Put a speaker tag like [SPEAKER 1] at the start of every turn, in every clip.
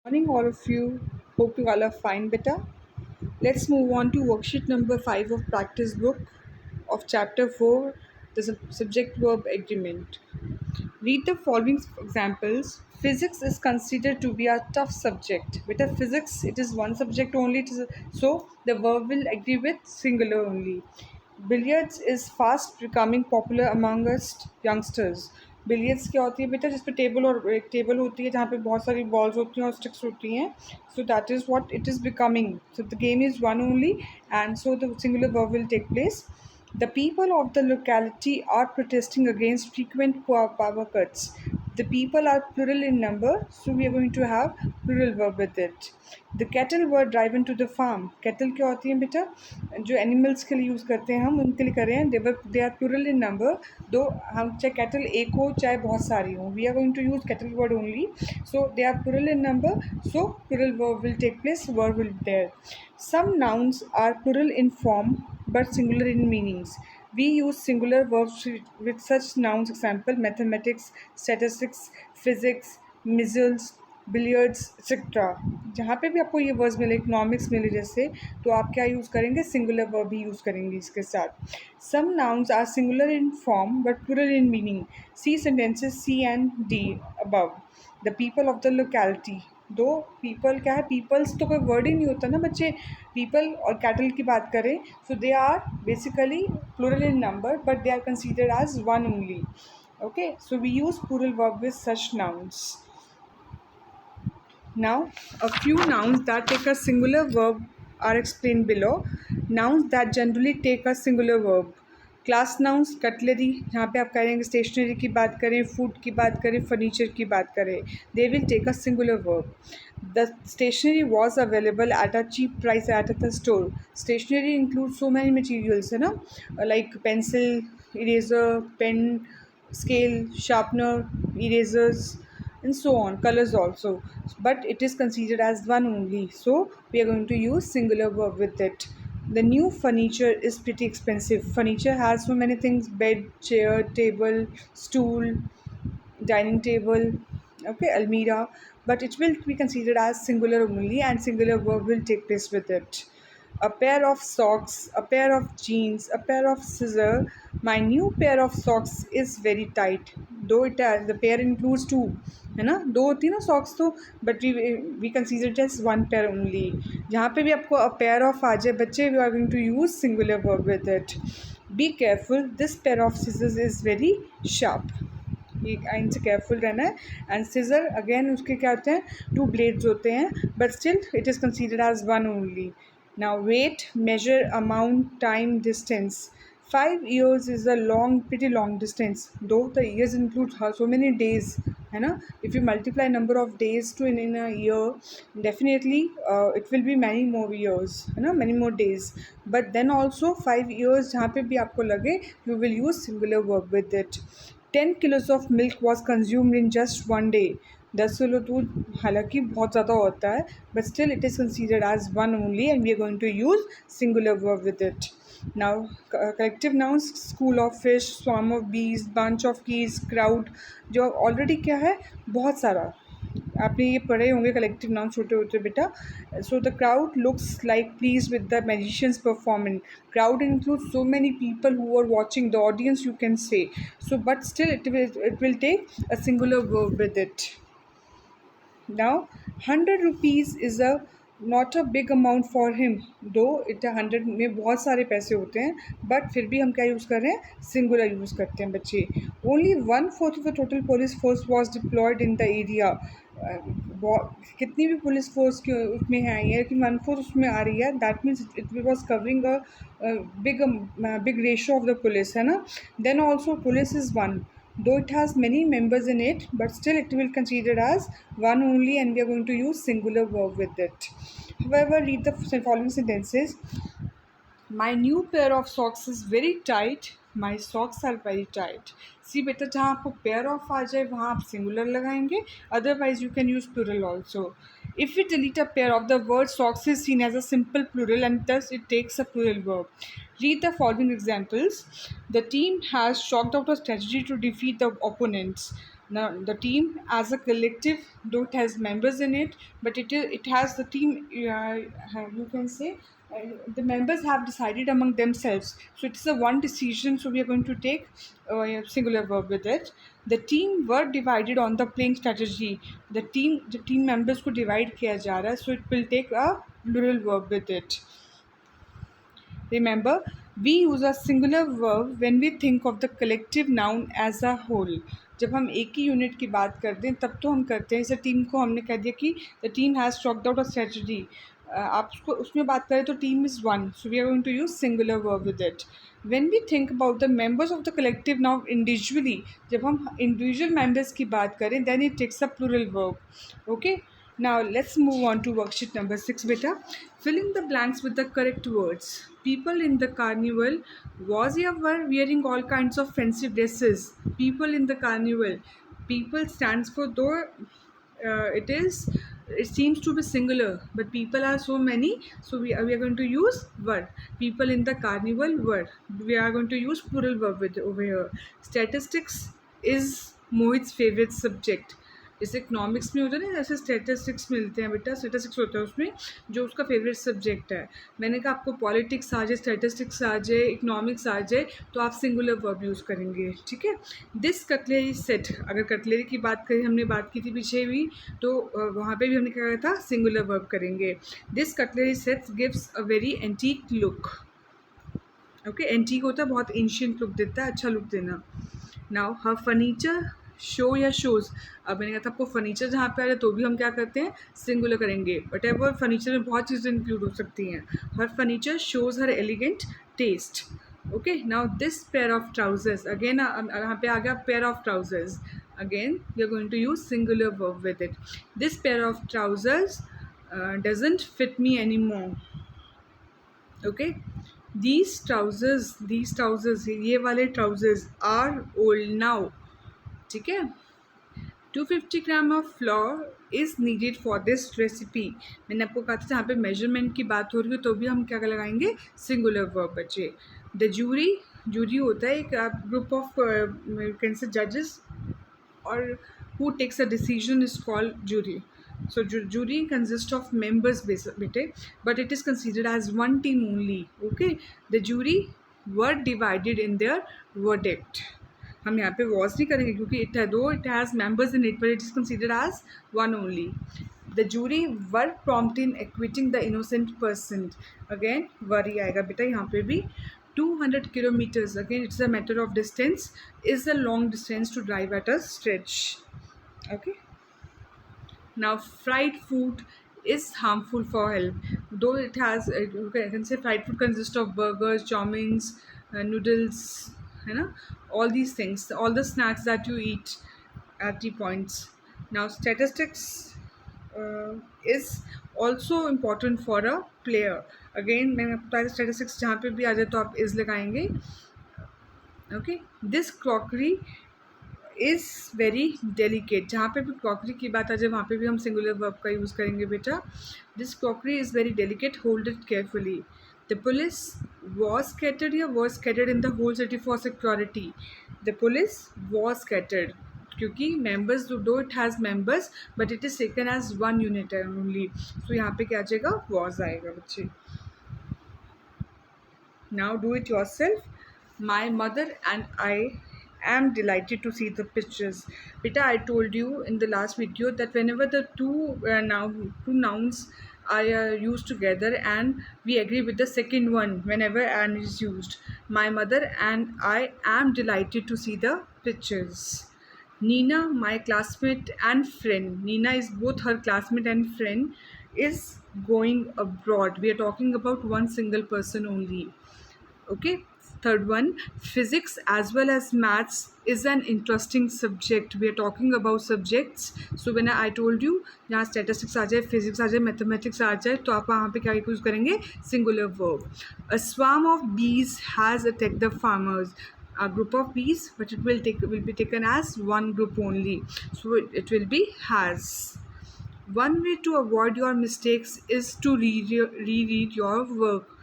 [SPEAKER 1] Morning, all of you. Hope you all are fine, beta. Let's move on to worksheet number 5 of practice book of chapter 4, the subject verb agreement. Read the following examples. Physics is considered to be a tough subject. With a physics, it is one subject only, so the verb will agree with singular only. Billiards is fast becoming popular among us youngsters. Billiards क्या होती है बेटा, जिस पे table और एक table होती है जहाँ पे बहुत सारी बॉल्स होती हैं और स्टिक्स होती हैं. So that is what it is becoming. So the game is one only and so the singular verb will take place. The people of the locality are protesting against frequent power cuts. The people are plural in number, so we are going to have plural verb with it. The cattle were driven to the farm. Cattle क्या होती हैं बेटा, जो animals के लिए use करते हैं हम उनके लिए कर रहे हैं. They are plural in number, though हम चाहे कैटल एक हो चाहे बहुत सारी हो, we are going to use cattle word only. So they are plural in number, so plural verb will take place, verb will be there. Some nouns are plural in form but singular in meanings. We use singular verbs with such nouns. Example: mathematics, statistics, physics, measles, billiards etcetera. जहाँ पे भी आपको ये words मिले, economics मिले जैसे, तो आप क्या यूज़ करेंगे, सिंगुलर वर्ब ही यूज़ करेंगे इसके साथ. Some nouns are singular in form but plural in meaning. See sentences C and D above. The people of the locality. Though people क्या है, पीपल्स तो कोई वर्ड ही नहीं होता ना बच्चे. पीपल और कैटल की बात करें, so they are basically plural in number but they are considered as one only. Okay, so we use plural verb with such nouns. Now, a few nouns that take a singular verb are explained below. Nouns that generally take a singular verb. Class nouns cutlery, यहाँ पे आप करेंगे stationery की बात करें, food की बात करें, फर्नीचर की बात करें, they will take a singular verb. The stationery was available at a cheap price at the store. Stationery include so many materials है ना, like pencil, eraser, pen, scale, sharpener, erasers, and so on, colors also. But it is considered as one only, so we are going to use singular verb with it. The new furniture is pretty expensive. Furniture has so many things: bed, chair, table, stool, dining table, okay, almirah, but it will be considered as singular only and singular verb will take place with it. A pair of socks, a pair of jeans, a pair of scissors. My new pair of socks is very tight. Though the pair includes two, है ना, दो होती है ना socks तो, but we consider it as one pair only. जहाँ पे भी आपको अ पेयर ऑफ आ जाए बच्चे, we are going to use singular verb with it. Be careful, this pair of scissors is very sharp. ये इनसे केयरफुल रहना है. एंड सीजर अगेन उसके क्या होते हैं, टू ब्लेड्स होते हैं, but still it is considered as one only. Now weight, measure, amount, time, distance. 5 years is a long, pretty long distance, though the years include so many days, है ना. If you multiply number of days to in a year, definitely it will be many more years, है ना, many more days. But then also 5 years जहाँ पे भी आपको लगे, you will use singular verb with it. 10 kilos of milk was consumed in just one day. 10 kilo दूध हालांकि बहुत ज़्यादा होता है, but still it is considered as one only and we are going to use singular verb with it. Now collective nouns, school of fish, swarm of bees, bunch of keys, crowd. जो already क्या है, बहुत सारा आपने ये पढ़े होंगे collective noun छोटे होते बेटा. So the crowd looks like please with the magicians performance. Crowd include so many people who are watching, the audience you can say. So but still it will take a singular verb with it. Now, 100 rupees is a not a big amount for him, though it 100 में बहुत सारे पैसे होते हैं, but फिर भी हम क्या यूज़ कर रहे हैं, सिंगुलर यूज़ करते हैं बच्चे. Only 1/4 of the total police force was deployed in the area. कितनी भी पुलिस फोर्स की उसमें है ये, लेकिन 1/4 उसमें आ रही है, that means it was covering a big big ratio of the police, है ना. Then also police is one, though it has many members in it, but still it will consider as one only and we are going to use singular verb with it. However, read the following sentences. My new pair of socks is very tight. My socks are very tight. सी बेटा, जहाँ आपको pair of आ जाए वहाँ आप singular लगाएंगे, otherwise you can use plural also. If we delete a pair of, the word socks is seen as a simple plural and thus it takes a plural verb. Read the following examples. The team has chalked out a strategy to defeat the opponents. Now the team as a collective, though it has members in it, but it has the team. You can say the members have decided among themselves. So it's a one decision. So we are going to take a singular verb with it. The team were divided on the playing strategy. The team members को divide किया जा रहा है. So it will take a plural verb with it. Remember, we use a singular verb when we think of the collective noun as a whole. जब हम एक ही unit की बात करते हैं तब तो हम करते हैं. जैसे टीम को हमने कह दिया कि the team has struck out a strategy. आप उसको उसमें बात करें तो team is one. So we are going to use singular verb with it. when we think about the members of the collective now individually, जब हम individual members की बात करें then it takes a plural verb. Okay, now let's move on to worksheet number 6 beta. Fill in the blanks with the correct words. People in the carnival was या were wearing all kinds of fancy dresses. People in the carnival. People stands for though it seems to be singular, but people are so many, so we are going to use were. People in the carnival were. We are going to use plural verb with over here. Statistics is Mohit's favorite subject. जैसे economics में होता है ना, ऐसे statistics मिलते हैं बेटा. Statistics होता है उसमें जो उसका फेवरेट सब्जेक्ट है. मैंने कहा आपको पॉलिटिक्स आ जाए, स्टैटिस्टिक्स आ जाए, इकोनॉमिक्स आ जाए तो आप सिंगुलर वर्ब यूज़ करेंगे. ठीक है. दिस कटलरी सेट, अगर कटलरी की बात करें, हमने बात की थी पीछे भी, तो वहाँ पे भी हमने क्या कहा था, सिंगुलर वर्ब करेंगे. This cutlery set gives a very antique look. Okay, antique होता है बहुत एंशियंट लुक देता है, अच्छा लुक देना. नाउ हर फर्नीचर शो या शोज़. अब मैंने कहा था आपको फर्नीचर जहाँ पे आ रहा है तो भी हम क्या करते हैं, सिंगुलर करेंगे. बट एवर फर्नीचर में बहुत चीज़ें इंक्लूड हो सकती हैं. Her furniture shows her elegant taste. Okay, now this pair of trousers, again यहाँ पे आ गया pair of trousers. Again we are going to use singular verb with it. This pair of trousers doesn't fit me any more. Okay, these trousers ये वाले trousers are old now. ठीक है. 250 gram of floor is needed for this recipe. मैंने आपको कहा था जहाँ पे मेजरमेंट की बात हो रही हो तो भी हम क्या लगाएंगे, सिंगुलर वर्ब बच्चे. द जूरी होता है एक ग्रुप ऑफ कैन से जजेस और who takes a decision is called jury. So jury consists of members bete, but it is considered as one team only. Okay, the jury were divided in their verdict. हम यहाँ पे was नहीं करेंगे क्योंकि it has members in it, but it is considered as one only. The jury were prompt in acquitting the innocent person. Again were ही आएगा बेटा यहाँ पे भी. 200 kilometers, again it's a matter of distance, is a long distance to drive at a stretch. Okay. Now, fried food is harmful for health. Though it has, you can say fried food consists of burgers, chow-meins, noodles, you know, all these things, all the snacks that you eat at the points. Now, statistics is also important for a player. Again, मैंने आपको statistics जहाँ पे भी आ जाए तो आप is लगाएंगे. Okay, this crockery is very delicate. जहाँ पे भी क्रॉकरी की बात आ जाए वहाँ पे भी हम सिंगुलर वर्ब का यूज़ करेंगे बेटा. This crockery is very delicate, hold it carefully. The police was scattered या was scattered in the whole city for security. The police was scattered क्योंकि members though it has members but it is taken as one unit only. So यहाँ पे क्या आ जाएगा, was आएगा बच्चे. Now do it yourself. My mother and I am delighted to see the pictures. Beta, I told you in the last video that whenever the two nouns are used together and we agree with the second one whenever "and" is used. My mother and I am delighted to see the pictures. Nina, my classmate and friend. Nina is both her classmate and friend, is going abroad. We are talking about one single person only. Okay. Third one, physics as well as maths is an interesting subject. We are talking about subjects. So when I told you यहाँ statistics आ जाए, physics आ जाए, mathematics आ जाए तो आप वहाँ पे क्या use करेंगे, singular verb. A swarm of bees has attacked the farmers. A group of bees, but it will be taken as one group only. So it will be has. One way to avoid your mistakes is to reread your work.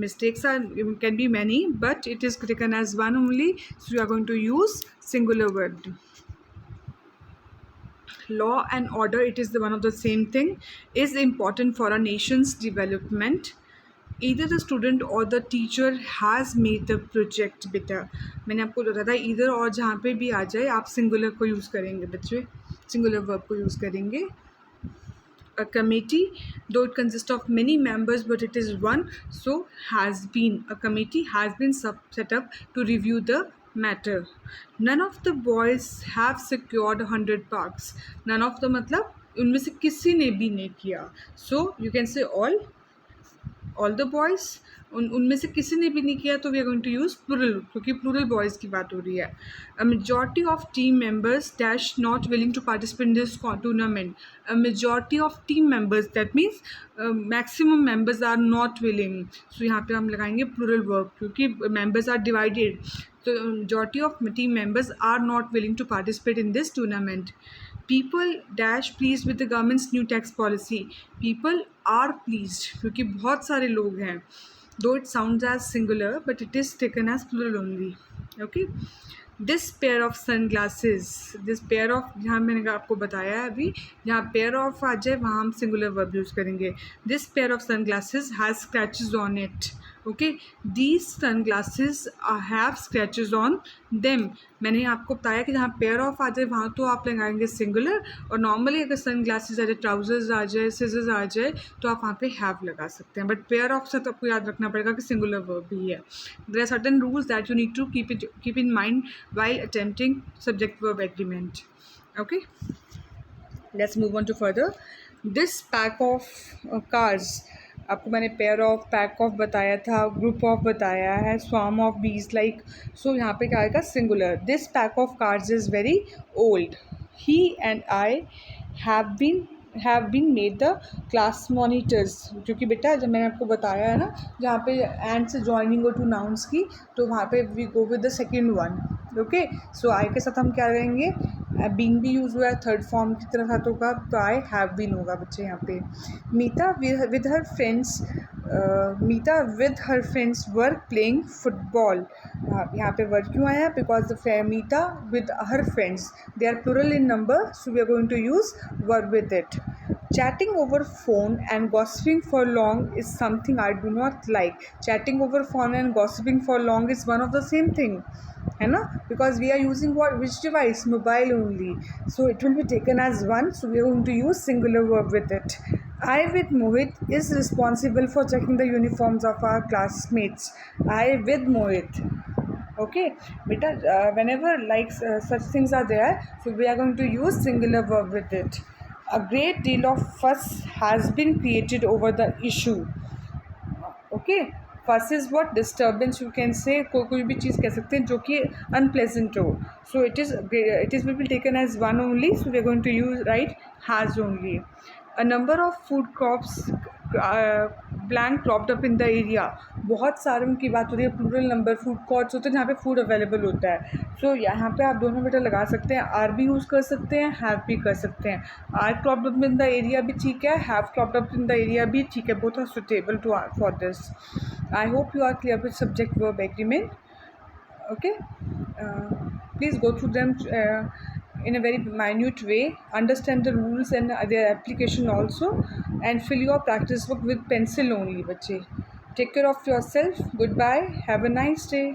[SPEAKER 1] Mistakes can be many, but it is taken as one only, so you are going to use singular word. law and order, it is the one of the same thing, is important for a nation's development. either the student or the teacher has made the project बेटा मैंने आपको बताया था either और जहाँ पे भी आ जाए आप singular को यूज़ करेंगे बच्चे, singular verb को यूज़ करेंगे. A committee, though it consists of many members but it is one, so has been, a committee has been set up to review the matter. None of the boys have secured 100 marks. None of the मतलब उनमें से किसी ने भी नहीं किया. So you can say all the boys, उनमें से किसी ने भी नहीं किया तो we are going to use plural, क्योंकि प्लूरल बॉयज़ की बात हो रही है. A majority of team members dash not willing to participate in this tournament. A majority of team members that means maximum members are not willing. So यहाँ पे हम लगाएंगे प्लूरल वर्ब, क्योंकि मेंबर्स आर डिवाइडेड. तो majority of team members are not willing to participate in this tournament. People dash pleased with the government's new tax policy. People are pleased क्योंकि बहुत सारे लोग हैं. Though it sounds as singular, but it is taken as plural only. Okay. This pair of sunglasses, this pair of, जहाँ मैंने आपको बताया है अभी, जहाँ pair of आ जाए वहाँ हम singular verb यूज़ करेंगे. This pair of sunglasses has scratches on it. Okay, these sunglasses have scratches on them. मैंने आपको बताया कि जहाँ पेयर ऑफ आ जाए वहाँ तो आप लगाएंगे सिंगुलर, और नॉर्मली अगर सन ग्लासेस आ जाए, ट्राउजर्स आ जाए, सिजर्स आ जाए तो आप वहाँ पे हैव लगा सकते हैं. बट पेयर ऑफ से तो आपको याद रखना पड़ेगा कि सिंगुलर वर्ब भी है. There are certain rules that you need to keep in mind while attempting subject verb agreement. Okay, let's move on to further. This pack of cars, आपको मैंने पेयर ऑफ, पैक ऑफ बताया था, group of बताया है, swarm of bees like. सो यहाँ पे क्या आएगा singular. This pack of cars is very old. He and I have been made the class monitors. क्योंकि बेटा जब मैंने आपको बताया है ना, जहाँ पे एंड से जॉइनिंग हो टू नाउन्स की, तो वहाँ पे we go with the second one. Okay, so I के साथ हम क्या करेंगे, बीइंग भी यूज़ हुआ है, थर्ड फॉर्म की तरफ हाथ होगा, तो आई हैव बीन होगा बच्चे यहाँ पे. Meeta with her friends, Meeta with her friends were playing football. यहाँ पे वर्ड क्यों आया, because the Meeta with her friends, they are plural in number, so we are going to use verb with it. Chatting over phone and gossiping for long is something I do not like. Chatting over phone and gossiping for long is one of the same thing, है ना, because we are using which device, mobile only, so it will be taken as one, so we are going to use singular verb with it. I with Mohit is responsible for checking the uniforms of our classmates. I with Mohit. Okay, beta, whenever like such things are there, so we are going to use singular verb with it. A great deal of fuss has been created over the issue. Okay, fuss is what, disturbance you can say, कोई भी चीज़ कह सकते हैं जो कि unpleasant हो. So it will be taken as one only, so we are going to use has only. A number of food crops blank cropped up in the area. बहुत सारे उनकी बात हो रही है, प्लूरल नंबर फूड कोर्ट्स होते हैं जहाँ पे फूड अवेलेबल होता है. सो यहाँ पे आप दोनों बेटा लगा सकते हैं, आर भी यूज़ कर सकते हैं, हैव भी कर सकते हैं. Are cropped up in the area भी ठीक है, have cropped up in the area भी ठीक है. Both are suitable to for this. I hope you are clear with subject verb agreement. Okay, please go through them in a very minute way, understand the rules and their application also, and fill your practice book with pencil only. Bache, take care of yourself. Goodbye, have a nice day.